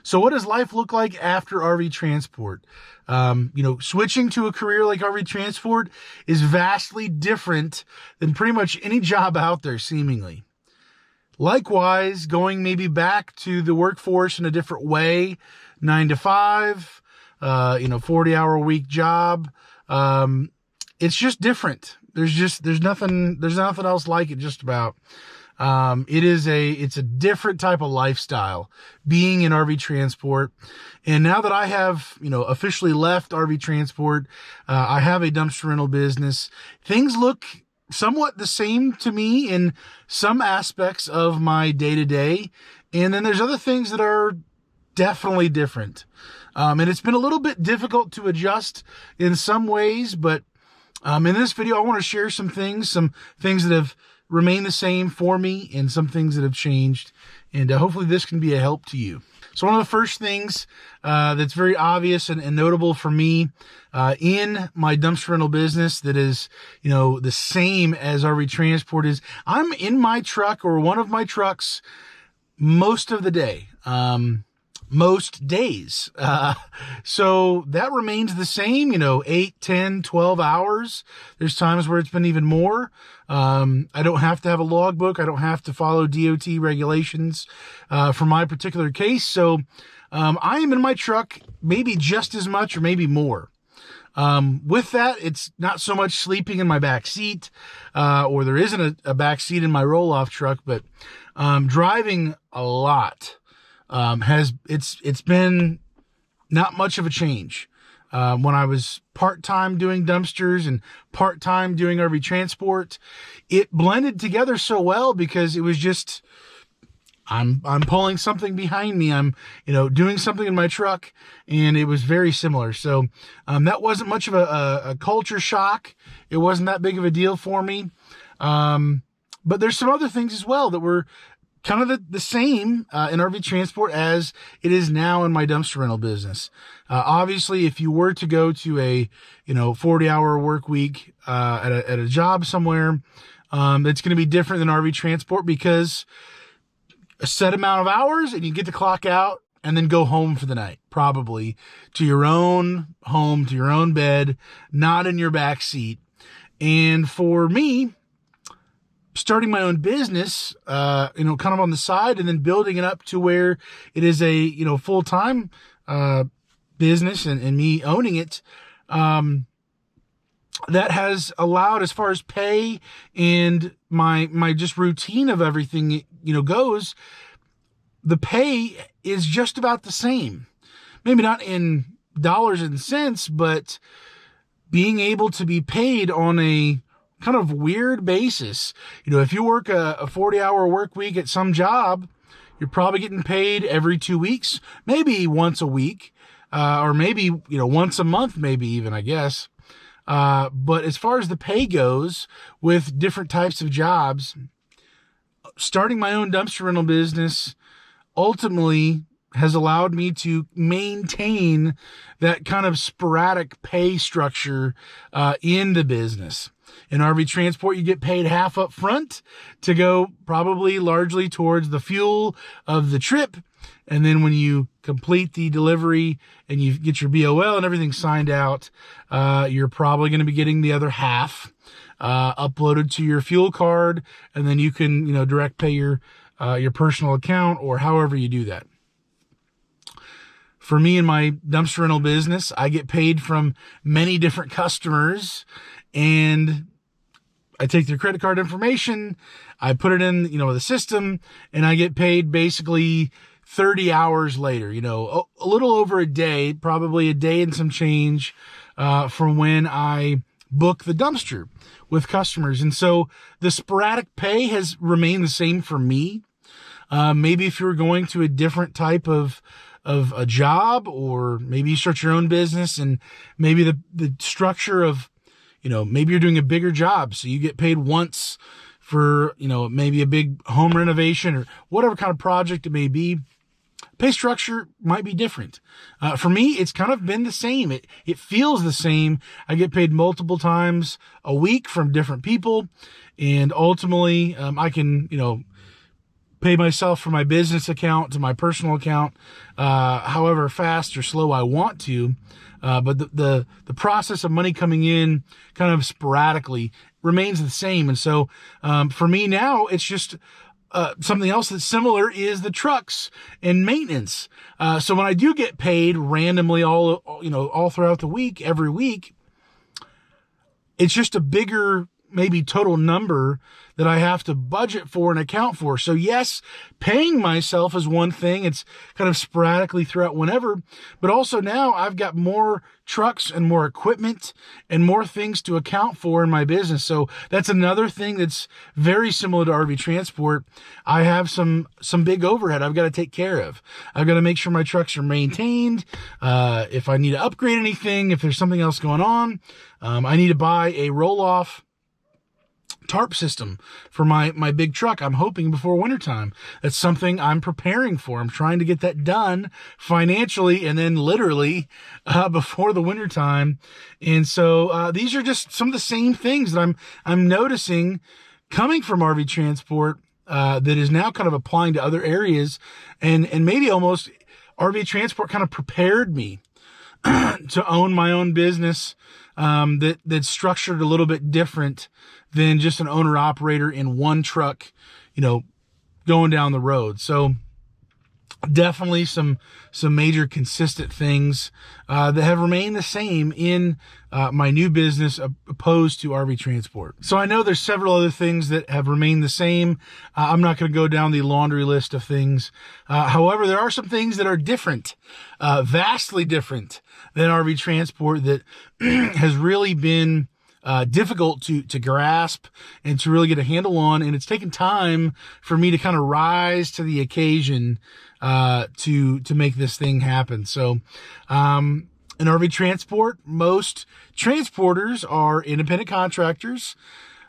So what does life look like after RV transport? Switching to a career like RV transport is vastly different than pretty much any job out there, seemingly. Likewise, going maybe back to the workforce in a different way, 9 to 5, 40-hour-a-week job. It's just different. There's nothing else like it just about. It's a different type of lifestyle being in RV transport. And now that I have, officially left RV transport, I have a dumpster rental business. Things look somewhat the same to me in some aspects of my day to day. And then there's other things that are definitely different. And it's been a little bit difficult to adjust in some ways, but in this video, I want to share some things that have remained the same for me and some things that have changed. And hopefully this can be a help to you. So one of the first things that's very obvious and notable for me in my dumpster rental business that is, the same as RV transport is I'm in my truck or one of my trucks most of the day. Most days. So that remains the same, 8, 10, 12 hours. There's times where it's been even more. I don't have to have a logbook. I don't have to follow DOT regulations, for my particular case. So, I am in my truck maybe just as much or maybe more. With that, it's not so much sleeping in my back seat, or there isn't a back seat in my roll-off truck, but, driving a lot. It's been not much of a change. When I was part-time doing dumpsters and part-time doing RV transport, it blended together so well because it was just, I'm pulling something behind me. I'm, doing something in my truck, and it was very similar. So, that wasn't much of a culture shock. It wasn't that big of a deal for me. But there's some other things as well that were kind of the same in RV transport as it is now in my dumpster rental business. Obviously, if you were to go to a 40-hour work week at a job somewhere, it's going to be different than RV transport because a set amount of hours and you get to clock out and then go home for the night, probably to your own home, to your own bed, not in your back seat. And for me, starting my own business, kind of on the side and then building it up to where it is a, full-time, business and me owning it, that has allowed, as far as pay and my just routine of everything, goes, the pay is just about the same. Maybe not in dollars and cents, but being able to be paid on a kind of weird basis. If you work a 40-hour work week at some job, you're probably getting paid every 2 weeks, maybe once a week, or maybe, once a month, maybe even, I guess. But as far as the pay goes with different types of jobs, starting my own dumpster rental business ultimately has allowed me to maintain that kind of sporadic pay structure in the business. In RV transport, you get paid half up front to go probably largely towards the fuel of the trip. And then when you complete the delivery and you get your BOL and everything signed out, you're probably going to be getting the other half uploaded to your fuel card. And then you can, direct pay your personal account or however you do that. For me in my dumpster rental business, I get paid from many different customers, and I take their credit card information, I put it in, the system, and I get paid basically 30 hours later, a little over a day, probably a day and some change, from when I book the dumpster with customers. And so the sporadic pay has remained the same for me. Maybe if you're going to a different type of a job, or maybe you start your own business and maybe the structure of, maybe you're doing a bigger job. So you get paid once for, maybe a big home renovation or whatever kind of project it may be. Pay structure might be different. For me, it's kind of been the same. It feels the same. I get paid multiple times a week from different people. And ultimately, I can, pay myself from my business account to my personal account, however fast or slow I want to. But the process of money coming in kind of sporadically remains the same. And so, for me now, it's just, something else that's similar is the trucks and maintenance. So when I do get paid randomly all throughout the week, every week, it's just a bigger, maybe total number that I have to budget for and account for. So yes, paying myself is one thing. It's kind of sporadically throughout whenever, but also now I've got more trucks and more equipment and more things to account for in my business. So that's another thing that's very similar to RV transport. I have some big overhead I've got to take care of. I've got to make sure my trucks are maintained. If I need to upgrade anything, if there's something else going on, I need to buy a roll-off tarp system for my big truck. I'm hoping before wintertime. That's something I'm preparing for. I'm trying to get that done financially and then literally before the wintertime. And so these are just some of the same things that I'm noticing coming from RV transport that is now kind of applying to other areas, and maybe almost RV transport kind of prepared me to own my own business that's structured a little bit different than just an owner operator in one truck, going down the road. So definitely some major consistent things that have remained the same in my new business opposed to RV transport. So I know there's several other things that have remained the same. I'm not going to go down the laundry list of things. However, there are some things that are different, vastly different than RV transport that has really been difficult to grasp and to really get a handle on. And it's taken time for me to kind of rise to the occasion to make this thing happen. So in RV transport, most transporters are independent contractors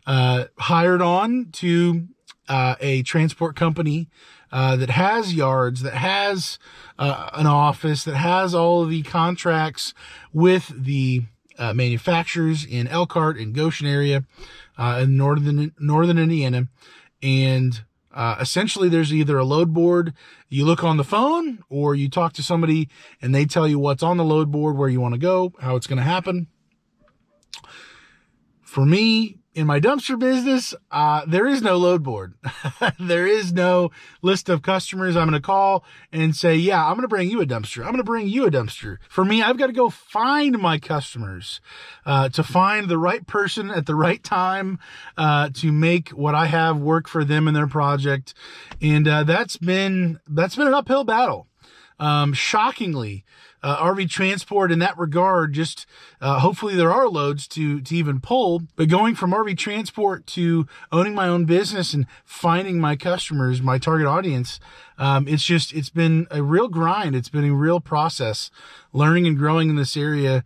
hired on to a transport company that has yards, that has an office, that has all of the contracts with the manufacturers in Elkhart and Goshen area, in northern Indiana. And essentially there's either a load board, you look on the phone, or you talk to somebody and they tell you what's on the load board, where you want to go, how it's going to happen. For me, in my dumpster business, there is no load board. There is no list of customers I'm going to call and say, yeah, I'm going to bring you a dumpster. I'm going to bring you a dumpster. For me, I've got to go find my customers, to find the right person at the right time, to make what I have work for them and their project. And that's been an uphill battle. Shockingly, RV transport in that regard, just hopefully there are loads to even pull, but going from RV transport to owning my own business and finding my customers, my target audience, it's been a real grind. It's been a real process, learning and growing in this area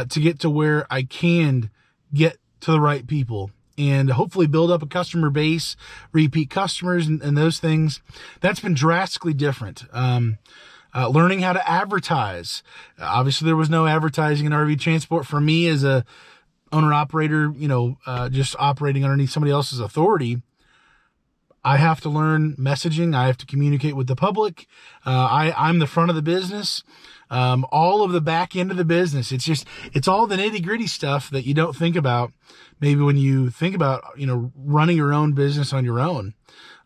to get to where I can get to the right people and hopefully build up a customer base, repeat customers, and those things. That's been drastically different. Learning how to advertise. Obviously there was no advertising in RV transport for me as a owner operator, just operating underneath somebody else's authority. I have to learn messaging. I have to communicate with the public. I'm the front of the business. All of the back end of the business. It's all the nitty gritty stuff that you don't think about maybe when you think about, running your own business on your own.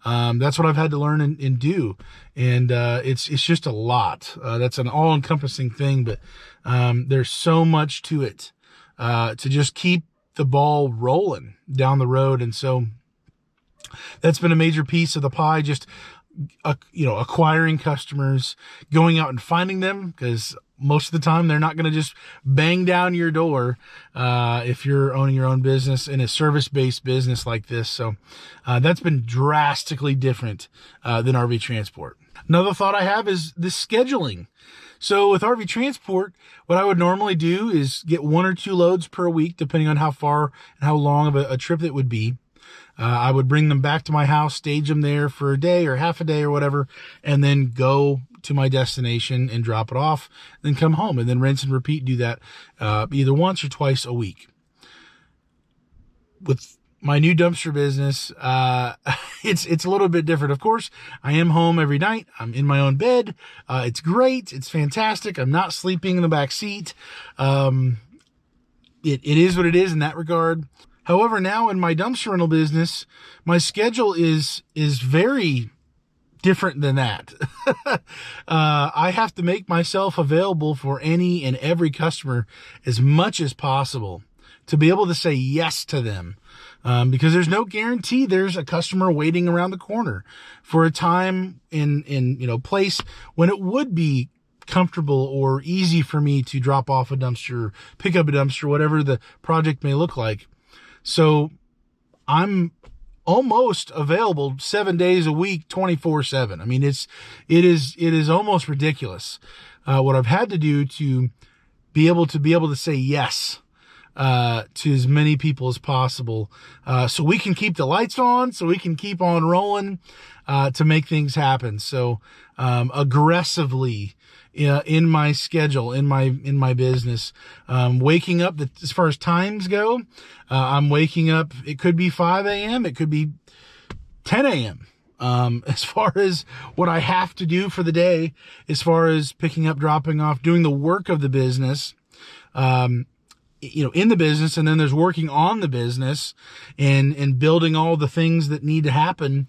That's what I've had to learn and do. And, it's just a lot. That's an all encompassing thing, but, there's so much to it, to just keep the ball rolling down the road. And so that's been a major piece of the pie, just, acquiring customers, going out and finding them, because most of the time they're not going to just bang down your door if you're owning your own business in a service-based business like this. So that's been drastically different than RV transport. Another thought I have is the scheduling. So with RV transport, what I would normally do is get 1 or 2 loads per week, depending on how far and how long of a trip it would be. I would bring them back to my house, stage them there for a day or half a day or whatever, and then go to my destination and drop it off, then come home and then rinse and repeat, do that either once or twice a week. With my new dumpster business, it's a little bit different. Of course, I am home every night. I'm in my own bed. It's great. It's fantastic. I'm not sleeping in the back seat. It is what it is in that regard. However, now in my dumpster rental business, my schedule is very different than that. I have to make myself available for any and every customer as much as possible to be able to say yes to them. Because there's no guarantee there's a customer waiting around the corner for a time in place when it would be comfortable or easy for me to drop off a dumpster, pick up a dumpster, whatever the project may look like. So I'm almost available 7 days a week, 24/7. I mean, it is almost ridiculous, what I've had to do to be able to say yes, to as many people as possible, so we can keep the lights on, so we can keep on rolling, to make things happen. So, aggressively, in my schedule, in my business, waking up, as far as times go, I'm waking up, it could be 5 a.m., it could be 10 a.m. As far as what I have to do for the day, as far as picking up, dropping off, doing the work of the business, in the business, and then there's working on the business and building all the things that need to happen,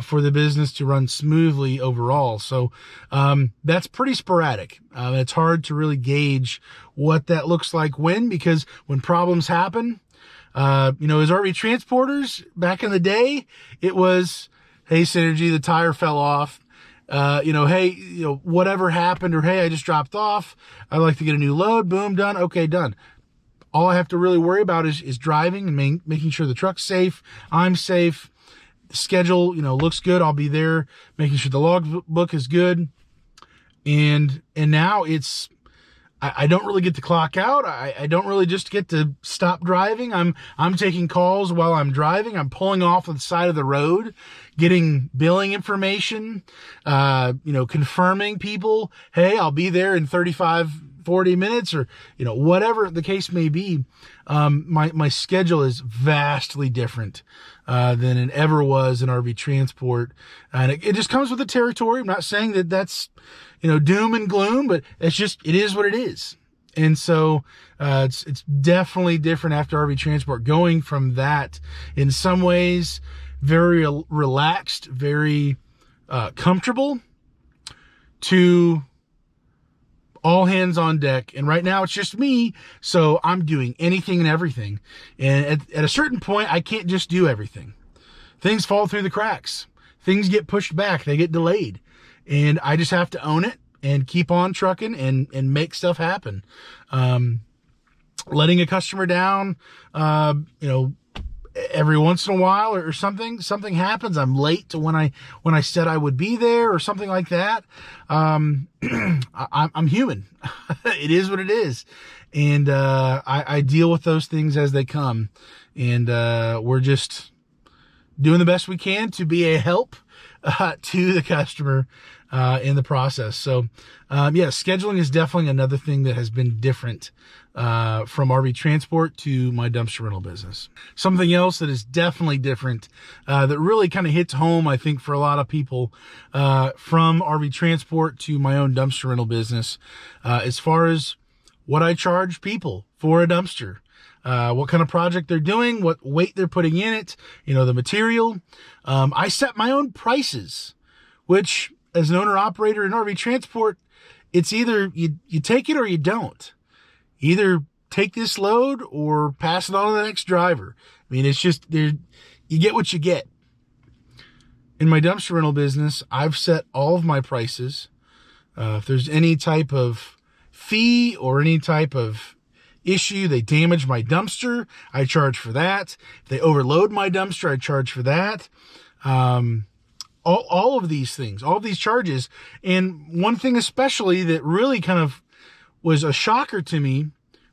for the business to run smoothly overall. So, that's pretty sporadic. It's hard to really gauge what that looks like because when problems happen, as RV transporters back in the day, it was, hey, Synergy, the tire fell off. Hey, whatever happened, or hey, I just dropped off. I'd like to get a new load. Boom, done. Okay, done. All I have to really worry about is driving and making sure the truck's safe. I'm safe. The schedule, looks good. I'll be there, making sure the logbook is good. And now I don't really get to clock out. I don't really just get to stop driving. I'm taking calls while I'm driving. I'm pulling off on the side of the road, getting billing information, confirming people, hey, I'll be there in 40 minutes, or, whatever the case may be. My schedule is vastly different, than it ever was in RV transport. And it just comes with the territory. I'm not saying that that's, doom and gloom, but it is what it is. And so, it's definitely different after RV transport, going from that, in some ways, very relaxed, very, comfortable, to all hands on deck. And right now it's just me. So I'm doing anything and everything. And at a certain point, I can't just do everything. Things fall through the cracks. Things get pushed back. They get delayed. And I just have to own it and keep on trucking and make stuff happen. Letting a customer down, every once in a while, or something happens. I'm late to when I said I would be there, or something like that. I'm human. It is what it is. And, I deal with those things as they come. And, we're just doing the best we can to be a help, to the customer, in the process. So, scheduling is definitely another thing that has been different, from RV transport to my dumpster rental business. Something else that is definitely different, that really kind of hits home, I think, for a lot of people, from RV transport to my own dumpster rental business, as far as what I charge people for a dumpster, what kind of project they're doing, what weight they're putting in it, the material. I set my own prices, which, as an owner operator in RV transport, it's either you take it or you don't. Either take this load or pass it on to the next driver. I mean, it's just, you get what you get. In my dumpster rental business, I've set all of my prices. If there's any type of fee or any type of issue, they damage my dumpster, I charge for that. If they overload my dumpster, I charge for that. All of these things, all of these charges. And one thing especially that really kind of was a shocker to me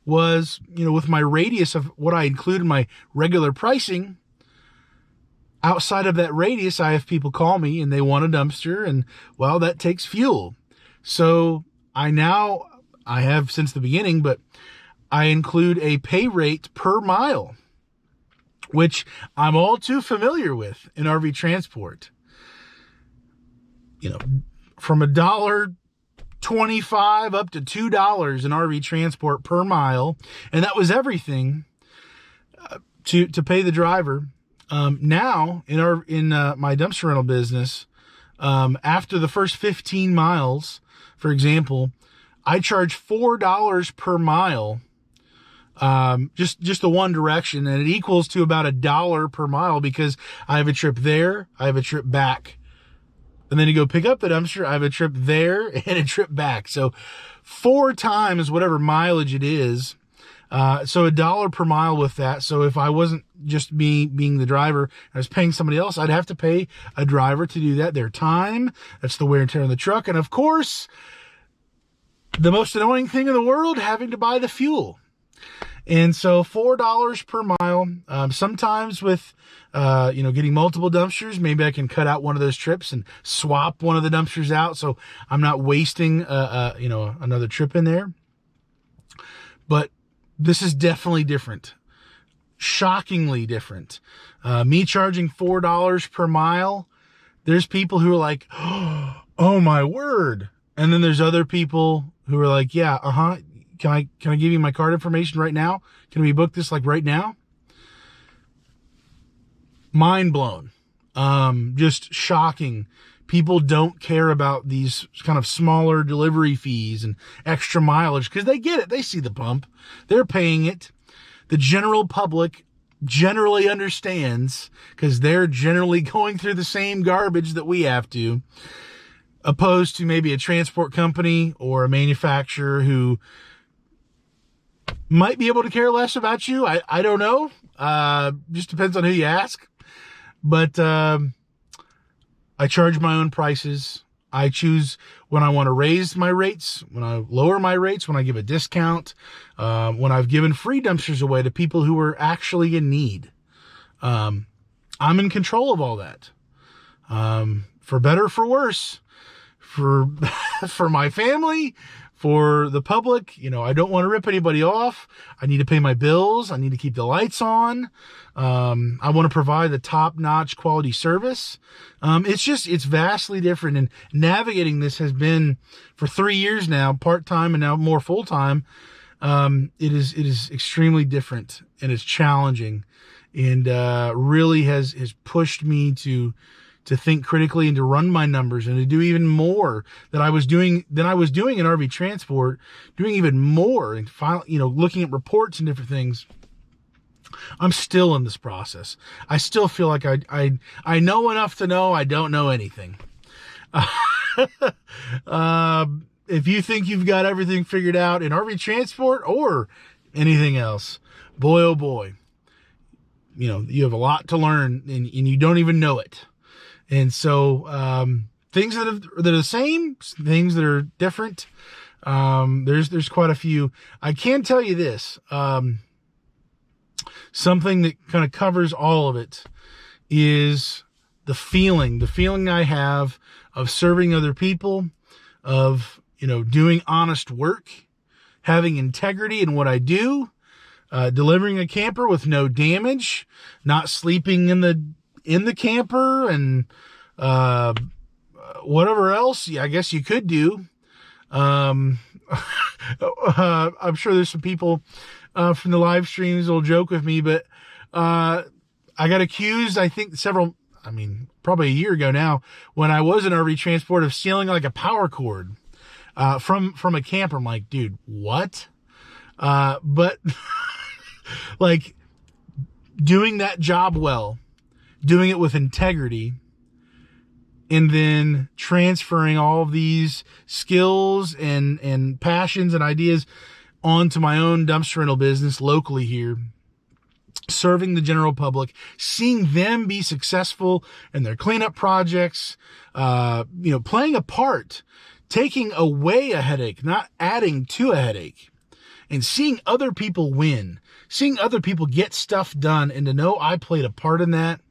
was, with my radius of what I include in my regular pricing, outside of that radius, I have people call me and they want a dumpster, and well, that takes fuel. So I have since the beginning, but I include a pay rate per mile, which I'm all too familiar with in RV transport. You know, from $1.25 up to $2 in RV transport per mile. And that was everything to pay the driver. Now in my dumpster rental business, after the first 15 miles, for example, I charge $4 per mile, just the one direction, and it equals to about $1 per mile because I have a trip there, I have a trip back. And then you go pick up the dumpster, I have a trip there and a trip back. So 4 times whatever mileage it is. So $1 per mile with that. So if I wasn't just me being the driver, I was paying somebody else, I'd have to pay a driver to do that. Their time, that's the wear and tear on the truck. And of course, the most annoying thing in the world, having to buy the fuel. And so $4 per mile, sometimes with, getting multiple dumpsters, maybe I can cut out one of those trips and swap one of the dumpsters out. So I'm not wasting, another trip in there. But this is definitely different. Shockingly different. Me charging $4 per mile. There's people who are like, oh my word. And then there's other people who are like, yeah, Can I give you my card information right now? Can we book this like right now? Mind blown. Just shocking. People don't care about these kind of smaller delivery fees and extra mileage because they get it. They see the pump. They're paying it. The general public generally understands because they're generally going through the same garbage that we have to, opposed to maybe a transport company or a manufacturer who might be able to care less about you. I don't know. Just depends on who you ask. But I charge my own prices. I choose when I want to raise my rates, when I lower my rates, when I give a discount, when I've given free dumpsters away to people who are actually in need. I'm in control of all that. For better or for worse, for my family, for the public. I don't want to rip anybody off. I need to pay my bills. I need to keep the lights on. I want to provide the top-notch quality service. It's vastly different. And navigating this has been for 3 years now, part-time and now more full-time. It is extremely different and it's challenging and really has pushed me to think critically and to run my numbers and to do even more than I was doing in RV transport, doing even more and looking at reports and different things. I'm still in this process. I still feel like I know enough to know I don't know anything. If you think you've got everything figured out in RV transport or anything else, boy, oh boy, you have a lot to learn and you don't even know it. And so, things that are the same, things that are different, there's quite a few. I can tell you this, something that kind of covers all of it is the feeling I have of serving other people, of, doing honest work, having integrity in what I do, delivering a camper with no damage, not sleeping in the camper and whatever else I guess you could do. I'm sure there's some people from the live streams will joke with me, but I got accused, I think probably a year ago now, when I was in RV transport, of stealing like a power cord from a camper. I'm like, dude, what? But like doing that job well, doing it with integrity, and then transferring all of these skills and passions and ideas onto my own dumpster rental business locally here, serving the general public, seeing them be successful in their cleanup projects, playing a part, taking away a headache, not adding to a headache, and seeing other people win, seeing other people get stuff done, and to know I played a part in that.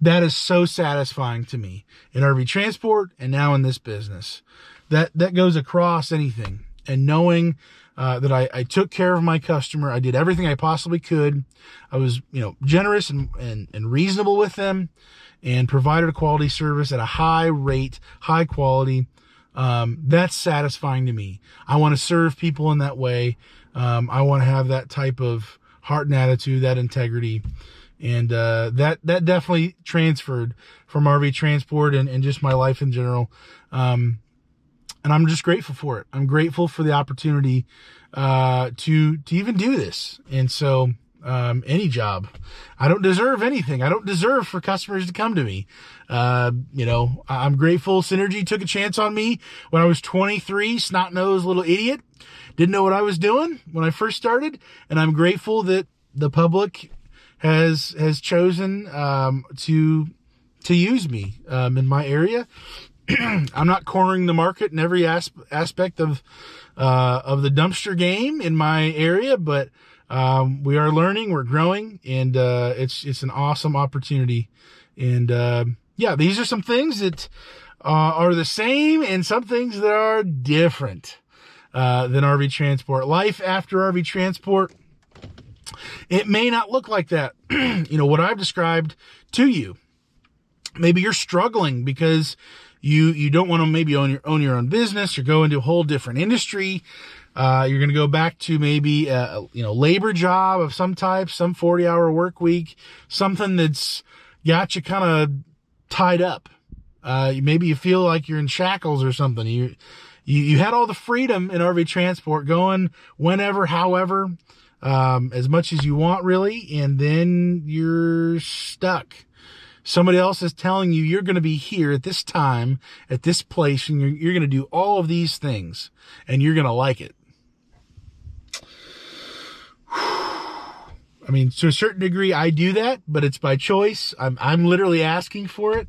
That is so satisfying to me in RV transport and now in this business. That goes across anything. and knowing that I took care of my customer. I did everything I possibly could. I was, generous and reasonable with them, and provided a quality service at a high rate, high quality. That's satisfying to me. I want to serve people in that way. I want to have that type of heart and attitude, that integrity. And that definitely transferred from RV transport and just my life in general. And I'm just grateful for it. I'm grateful for the opportunity to even do this. And so any job, I don't deserve anything. I don't deserve for customers to come to me. I'm grateful Synergy took a chance on me when I was 23, snot-nosed little idiot. Didn't know what I was doing when I first started. And I'm grateful that the public has chosen to use me in my area. I'm not cornering the market in every aspect of the dumpster game in my area, but we are learning, we're growing, and it's an awesome opportunity. And these are some things that are the same and some things that are different than RV transport. Life after RV transport, it may not look like that. What I've described to you. Maybe you're struggling because you don't want to maybe own your own business, or go into a whole different industry. You're going to go back to maybe a labor job of some type, some 40-hour work week, something that's got you kind of tied up. Maybe you feel like you're in shackles or something. You had all the freedom in RV transport, going whenever, however, as much as you want, really, and then you're stuck. Somebody else is telling you you're going to be here at this time, at this place, and you're going to do all of these things, and you're going to like it. I mean, to a certain degree, I do that, but it's by choice. I'm literally asking for it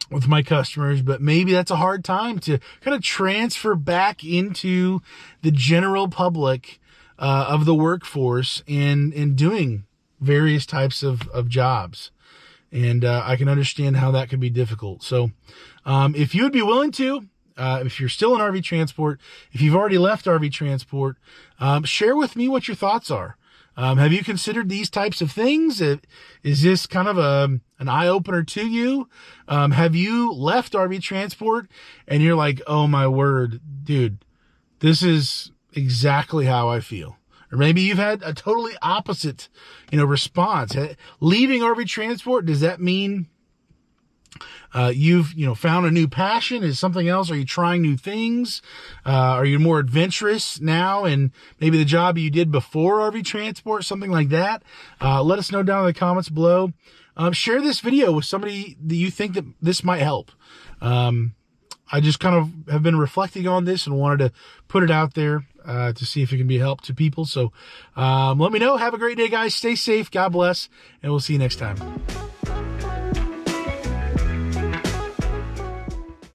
with my customers, but maybe that's a hard time to kind of transfer back into the general public of the workforce and doing various types of jobs. And I can understand how that could be difficult. So if you would be willing to, if you're still in RV transport, if you've already left RV transport, share with me what your thoughts are. Have you considered these types of things? Is this kind of an eye-opener to you? Have you left RV transport and you're like, oh my word, dude, this is exactly how I feel? Or maybe you've had a totally opposite, response. Leaving RV transport, does that mean you've, found a new passion? Is something else? Are you trying new things? Are you more adventurous now? And maybe the job you did before RV transport, something like that. Let us know down in the comments below. Share this video with somebody that you think that this might help. I just kind of have been reflecting on this and wanted to put it out there to see if it can be a help to people. So let me know. Have a great day, guys. Stay safe. God bless. And we'll see you next time.